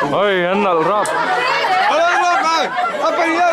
Oi, Annal rap. Apa dia?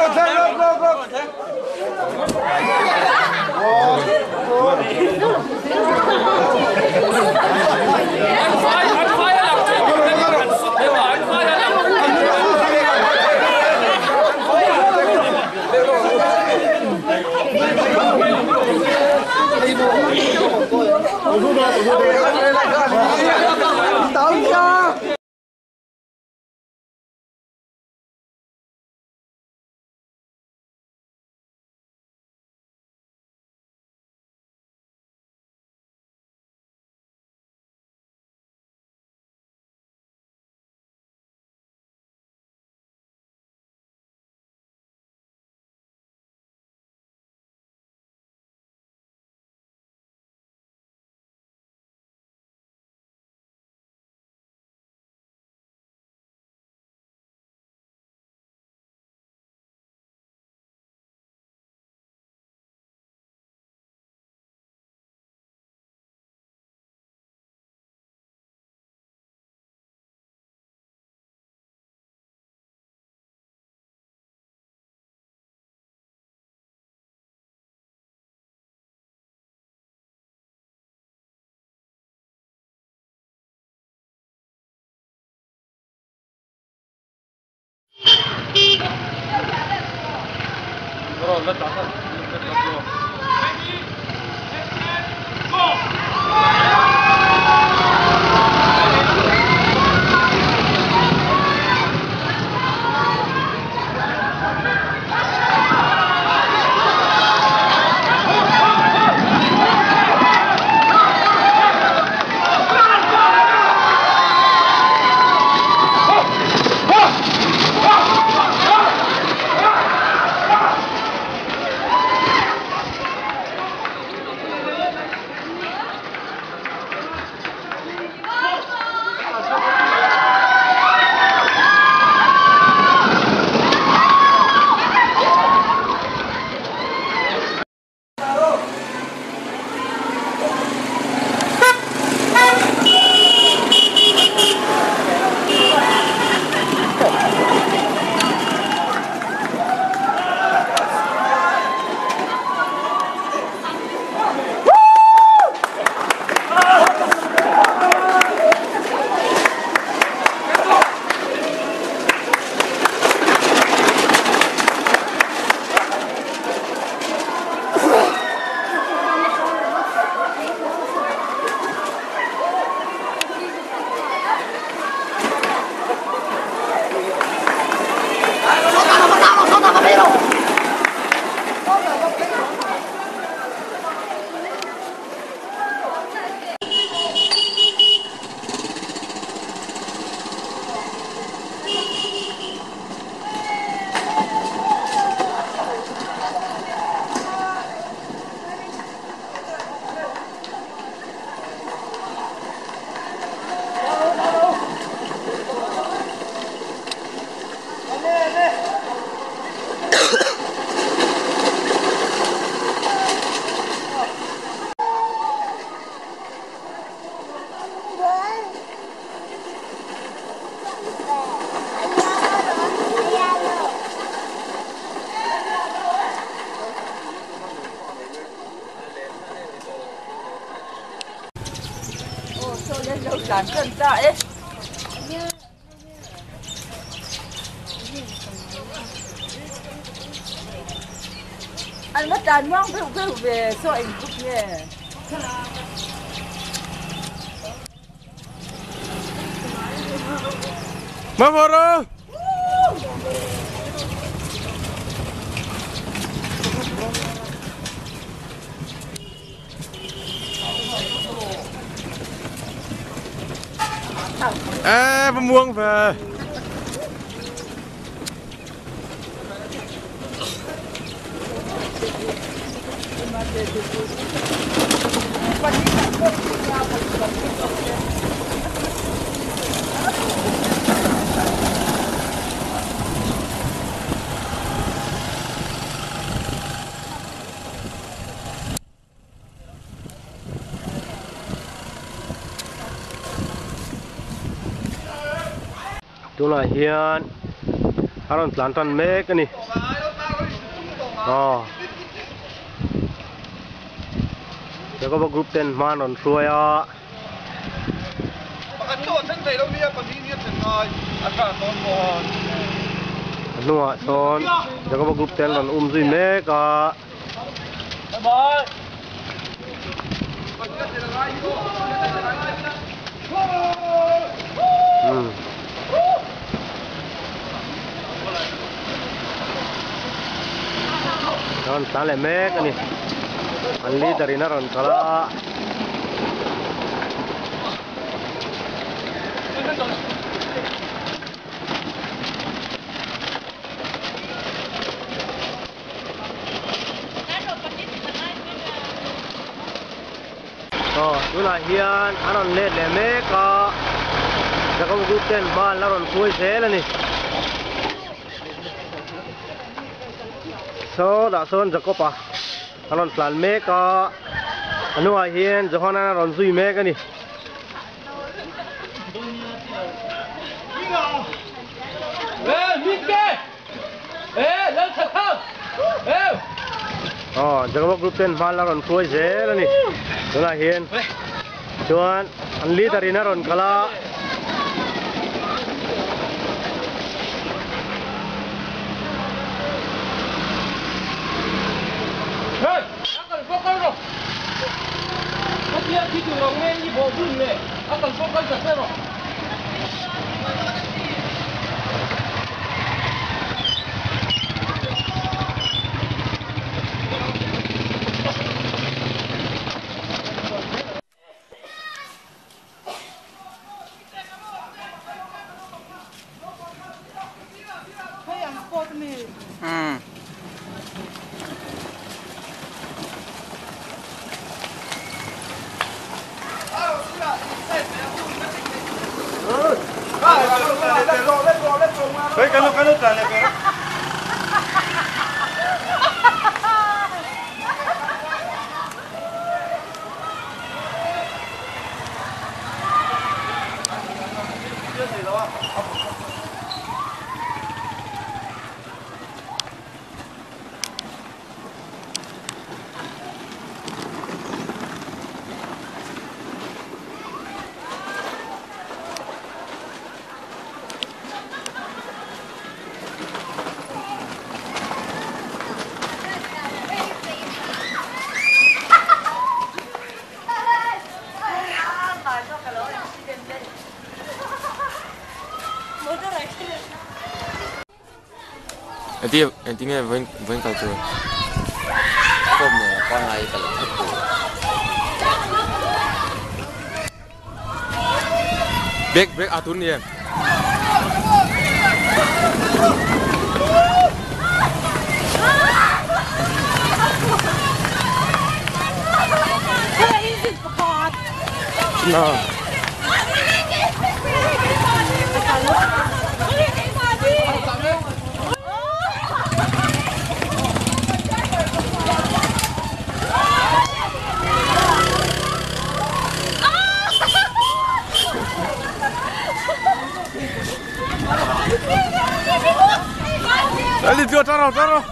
Làm cân tại anh mất đàn mong cái về soi cục nhẹ Mà vào đó. À, muông về. Hãy subscribe cho kênh Ghiền Mì Gõ để không bỏ lỡ những video hấp dẫn. chỗ này hiện Aaron plan tan mê cái này giờ có một group tên man on xuôi à nua son giờ có một group tên là duy mê cả Ron sale mek ani anli darina ron kala tu là hiền aron lết le mek ka giờ có group tên ban la ron suy thế là nè so đã son giờ có pa aron plan me ka anu ai hiền giờ hona aron zui me ka ni giờ có group tên ban la ron suy thế là nè tu là hiền chuan an li dari na ron kala cái lúc này là Nanti ni bukan kau Kau ni kau ngai kalau itu. break atun ni. Nah. Ali dia taruh.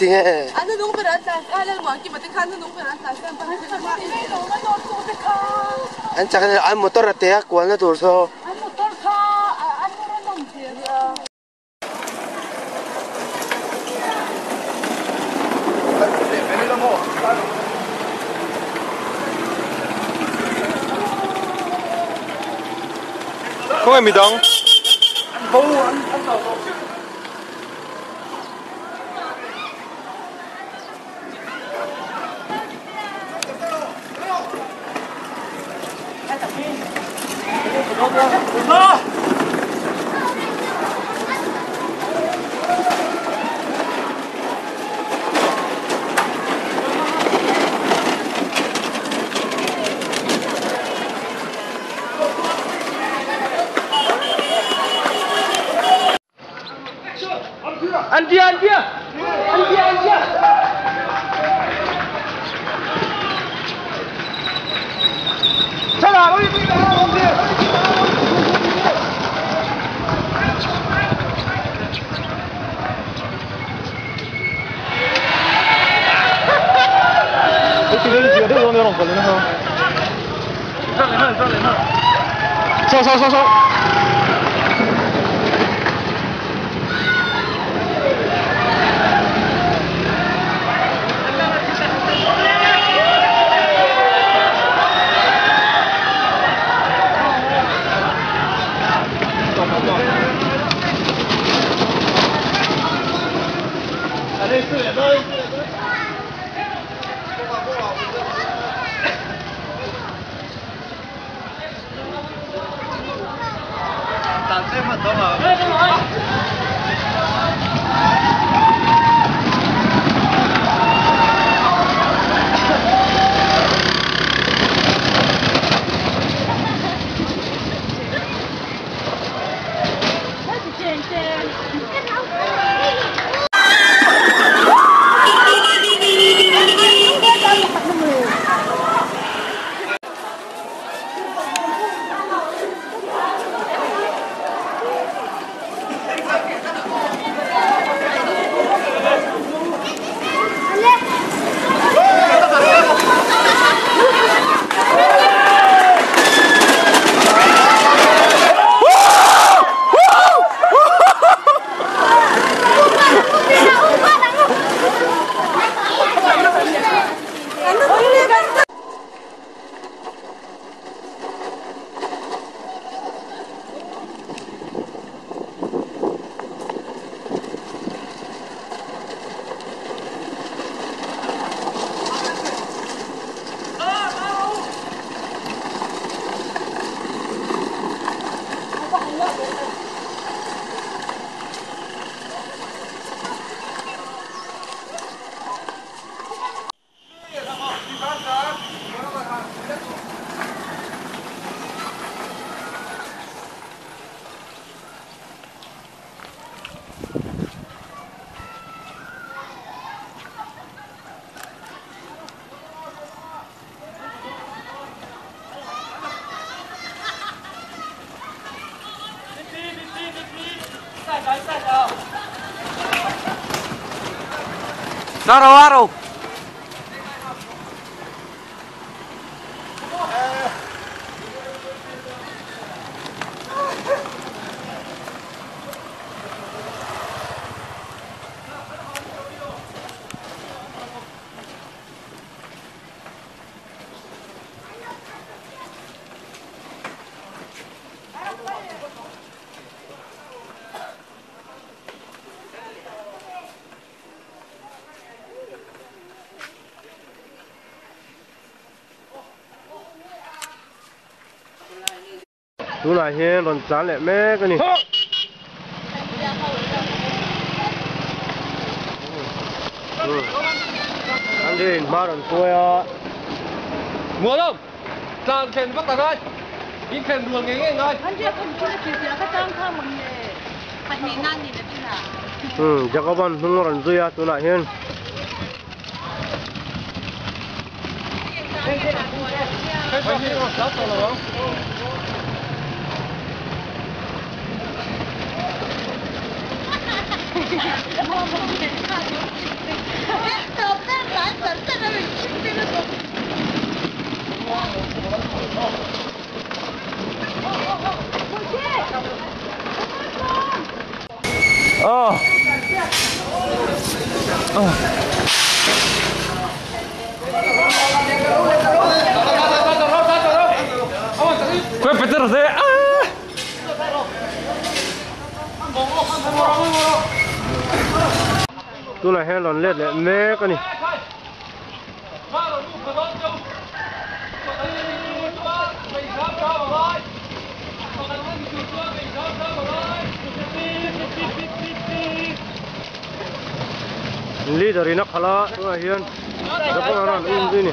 Tinggal. Ano nung peratas? Alam mo, kimatikan nung peratas. Ang pangalaman. An cakap an motor rata kual na turso. Ang motor ka, ano rin ang dira? Không em bị đóng. Andia. Salah, Sao. Araw-araw. Chú này hiền còn chán lẹ mẹ cái này. Anh đi mà còn tôi à. Mua không? Trang khen bắt tay. Ít khen đường nghe ngay. Anh chị không có chuyện gì cái trang tham mình nè. Phải nhìn ăn gì nữa chứ Chắc có bạn không còn duy à chú này hiền. Kue petir deh. Tu là hẹn lòn lết lẹ mẹ cái này. Leader ini kalah tu là hiền. Đó có là gì nè.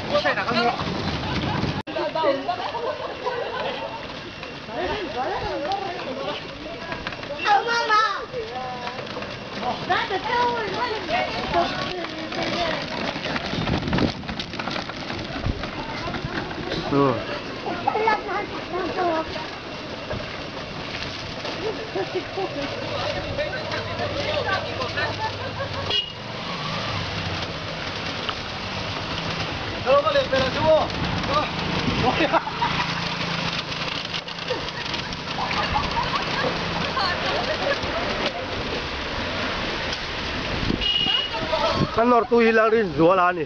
Kan nor tu hilang rin jualan ni.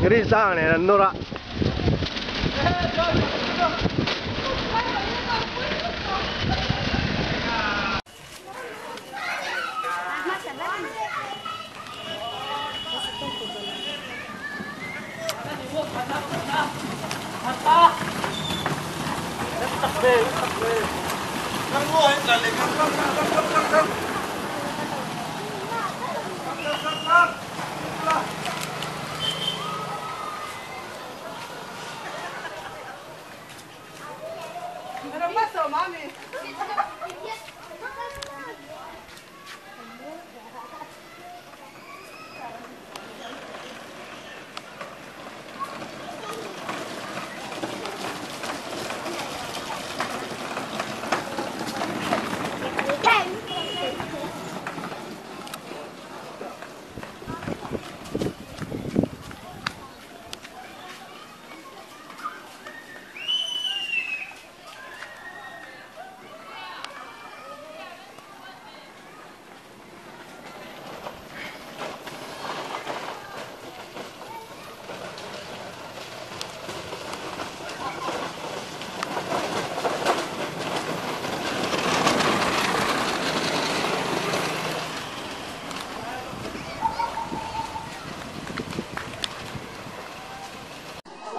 Rin sang ni nora.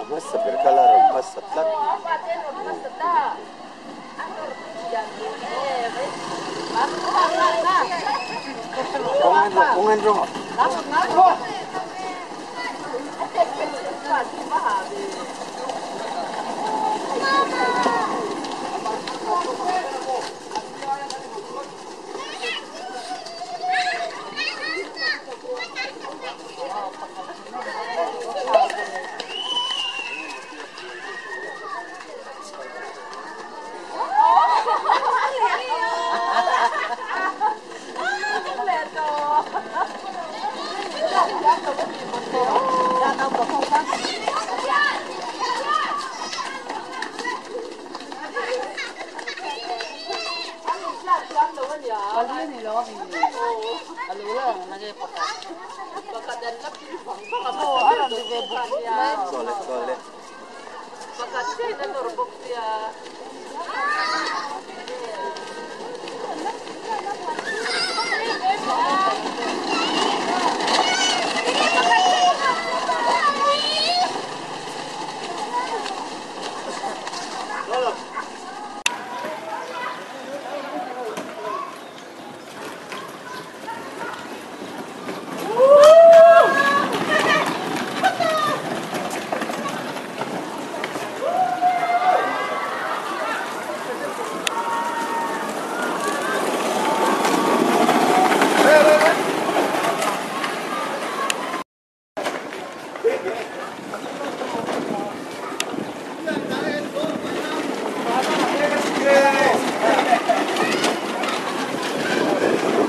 Masa berkalar masa tlak. Kongen dong.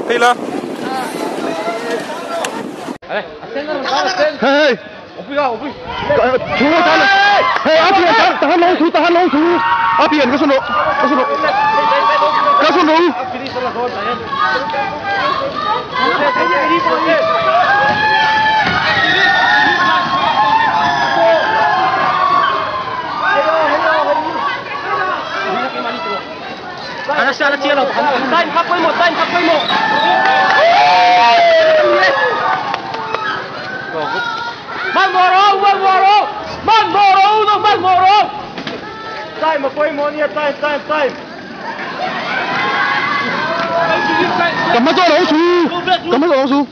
Tila. Hey, Opi ka, opi. chú tahan. Hey, tahan long chú. Apian, kasunod. salah kon saya. Ini boleh. Ada siapa dia lo? Time khắp với một. Ban moro. Time mà quay một nha, time. Cầm mắt cho đấu su.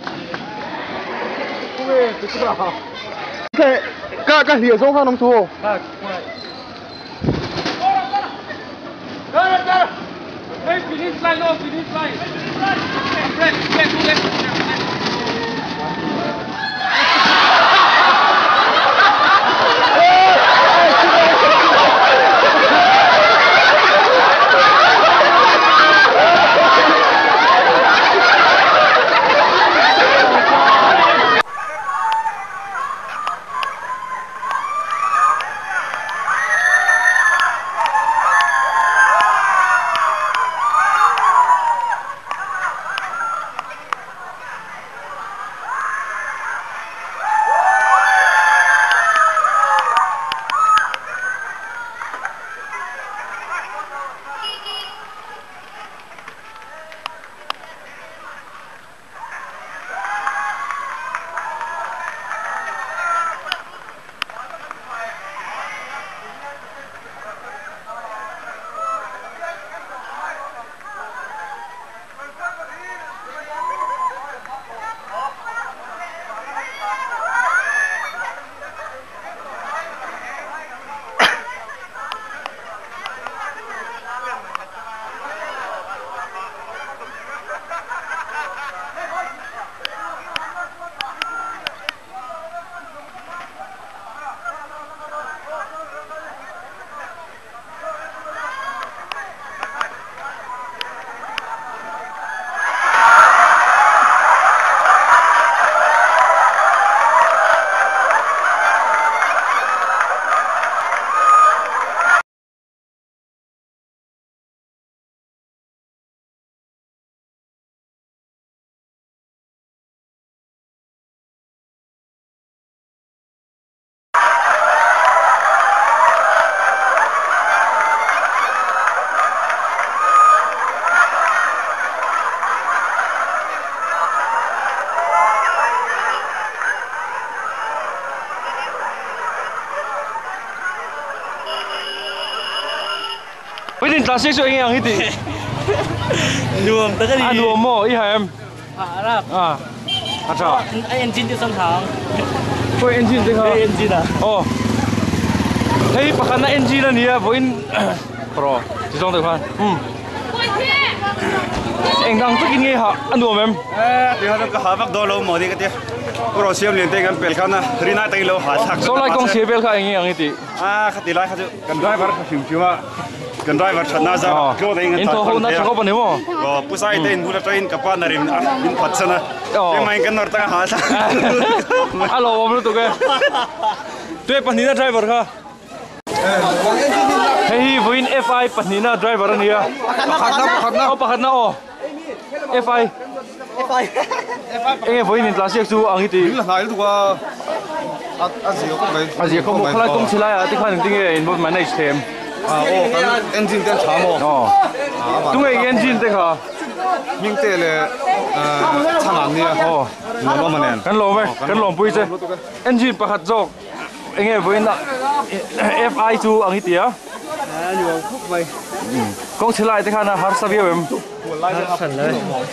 Cái lìa xuống không su. Hey, finish line. Left. Với định là sẽ anh em cái gì? Nuông tới cái gì? Nuông mò, ý hả em? Arab. Chào. Engine tiêu song thang. Với engine thế hả? Engine à? Thấy bác anh engine là nhỉ? Với pro, chỉ trong tài khoản. Anh đang tức nghe hả? Nuông em? Thì họ đang có học đôi lâu mà đi cái gì? Pro siêu liên tên cái bel khăn na, rina tay lâu hạt sắc. Số lại công xe bel khai anh gì? Khát đi lại khát cần driver phim mà. Cần driver chặt na ra, kêu đây người ta. Into hôm nay chắc có bao nhiêu mà? Có, bữa nay tên bữa train kapan na rin, in phát sana. Cái máy cái nор tang hạt sắc. Alo, ông tụi cái. Tụi bạn nín driver kha. Hey, với FI bạn nín driver anh nhá. Pakat na. FI. Anh với nín classic chú anh thì. Lại tụi qua. Asia không một khai công chỉ lại à, thì khai những cái involve manage team. Cái engine tên chả mò. Tung cái engine thế hả? Mình tên là chả làm gì à? Nó mà nè. Kan lom pui chứ. Engine pakat jok. Anh với na FI chú anh thì à? Nhiều khúc vậy. Công chỉ lại thì khai na har savio em.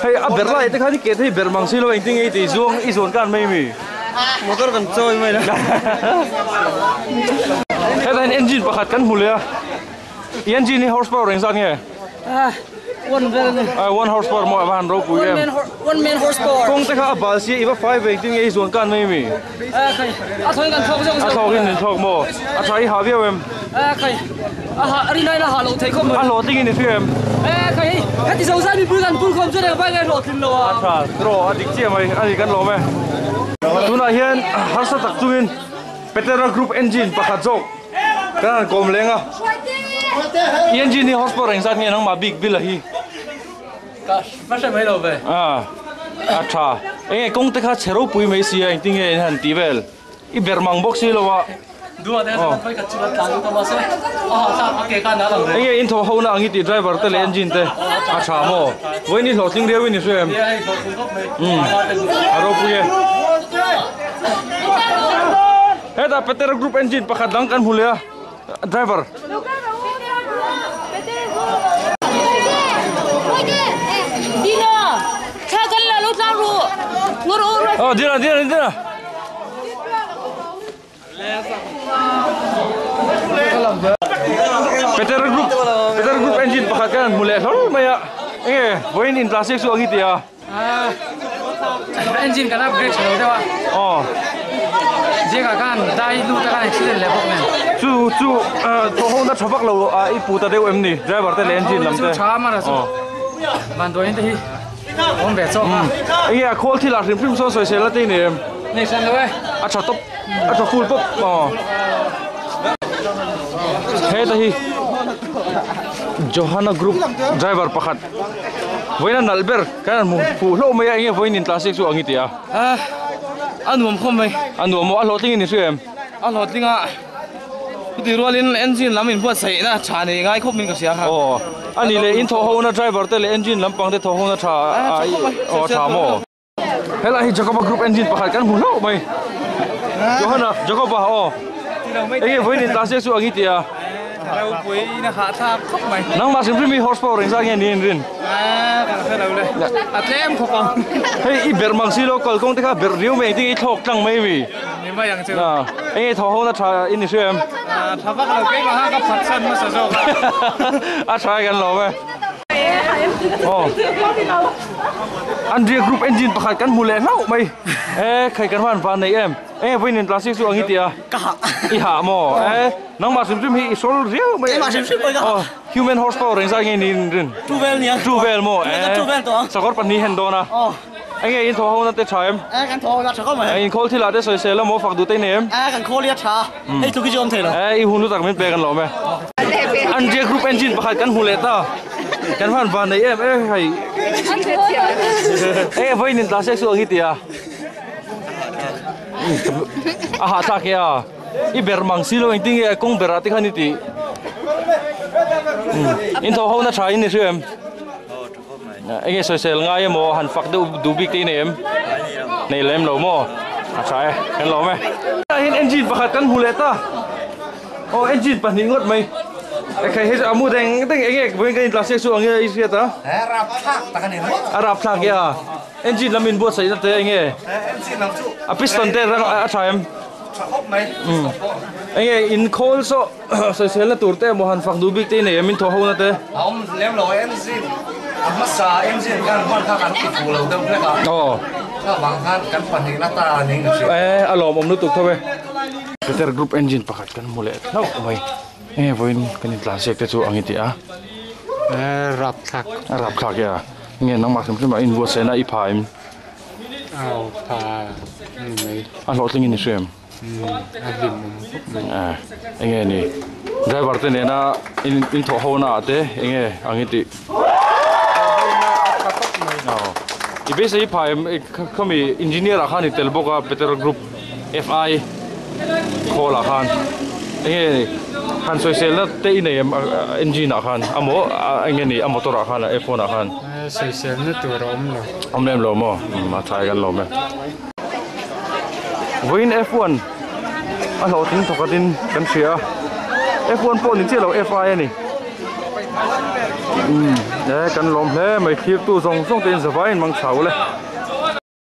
Hey, à ber lại thì khai cái thì ber mang silo anh tiếng ấy thì zuang izon kan mấy mi. Motor kan chơi mày đó. Thế nên engine pakat kan mulia. Engine horsepower yang sang nghe. One horsepower mo avan ro pui em. One man horsepower. Kong te kha bal si iba 5 veng ting ei zon kan mai mi. Khai. Thoi kan thok jong. Thok in thok mo. Thai ha viu em. Khai. Ari nai la ha lo thei khom. Lo ting in thi em. Khai. Cái gì dấu ra bị bự gần bự khom cho nên phải cái lo thìn lo à. Tha, dro adik chi mai ani kan lo me. Tuna hian har sa tak chungin Petera Group engine pakhat jok. Kan kom lenga. Engine ni horsepower ang san nge nang ma big bill hi. ก็ไม่ใช่ไม่หรอกเว้ย अच्छा ए कौन तक छेरो पुई में सी है तिंगे हन टीवेल ई बेरमंग बॉक्स लो वा ดูว่าแต่ไม่กัดจุดต่างตัวมาสิทราบเกี่ยวกันนะหลังเลย ए इन थो होना अंगी ती ड्राइवर ते इंजन ते अच्छा मो वही नहीं लोटिंग रे वही नहीं स्वयं ให้เขาคุณก็ไม่ अरो पुए हे दा पेटर ग्रुप इंजन पखा दंग kan हुलिया driver Dino, cha kan la lu tang ru. Nguru ru. Oh dina Peter group engine pakat kan mulai hol maya voin in plastic su angi tia engine kan upgrade chalo dewa oh jega kan dai lu ta kan accident le bok men chu to ho na thapak lo I pu ta deu em ni driver te le engine lam te cha ma ra so ban do in te hi om be so ha khol thi la rim so soi se la te ni em nei san le we acha top acha full pop oh he ta hi Johanna group driver pakat voina nalber kan mu fu lo me ya voin in plastic su angi tia anum khom mai anu mo a lo ting ni su em a lot linga ti rolin engine lamin puat sai na chane ngai khop min ka sia kha oh ani le in tho ho na driver te le engine lampang te tho ho na tha oh tha mo hela hi jacob group engine pakat kan mu lo mai Johanna jacob ba oh ei voin in plastic su angi tiaเราปุ๋ยนะหาทางครบไหม nang ma sim mi horsepower ring sa nge ni rin กันเท่าเราเลยอัดเล่มขบ hey I ber mang si lo kol kong te kha ber riu me ti thok tang mai wi นี่มาอย่างเช่น na ei tho ho na tha in ni su em ถ้าว่าเราเก่งมาก็ผัดซันมาสะโจก a try kan lo me oh Andrea group engine pakhat kan mule lau mai khai kan wan van nei em voin in plastic su angi tia ka I ha mo nang ma sim hi sol riu mai ma sim sim ga human horsepower ring sa nge ni rin tu vel nia tu vel mo tu vel to sakor pan ni hen do na anh in tho ho na te chaim กันโทรนะเขาไหม in khol thi la te soi se la mo fak du te nem กันโคเรียชาให้ทุกที่จอมเถอะ I hun lu tak men pe kan lo me Andrea group engine pakhat kan mule ta kan wan van nei em hai voin in plastic su angi tia aha ta kya I ber mang silo ing ting kong berati khani ti in tho ho na tha in ni su em anh soi sel ngai mo han fak du big ti nem nei lem lo mo a chai kan lo me hin engine pakhat kan huleta oh engine pan ni ngot mai khai he amu deng teng enge voin kan plastic su angi I sia ta rap thak ta kan ni arab thak ya engine lamin bo sai te enge engine lam chu a piston te rang a chaim ครบไหม anh in call so soi sel na tur te mo han fak du big te nei min tho ho na te เอาเลี้ยงลอย engine มาซา engine กันบ้านข้ากันติดฟูเราเต็มเลยครับ oh ถ้าบางท่านกันปันนี้หน้าตานี่ก็สิ alom om nu tuk thawe Peter group engine pakhat kan mule lau mai voin kan in plastic te chu angi ti a รับทัก rap thak ya nge nang ma sim sim in bo se na I phaim เอาพาไม่ a lo tling in swem อาบิน nge ni driver te ne na in tho ho na te nge angi ti I base I phaim khami engineer a khan tel boka Peter group FI khola khan nge han soi sel na te in engine a khan amo nge ni motor a khan F1 a khan ใส่เสื้อนี่ตัวร้อมเลย om lem lo mo ma thai kan lo me voin F1 a lo tin thokatin kan sia F1 po ni che lo FI ani kan lom hle mai khip tu song song ten zawai mang chau le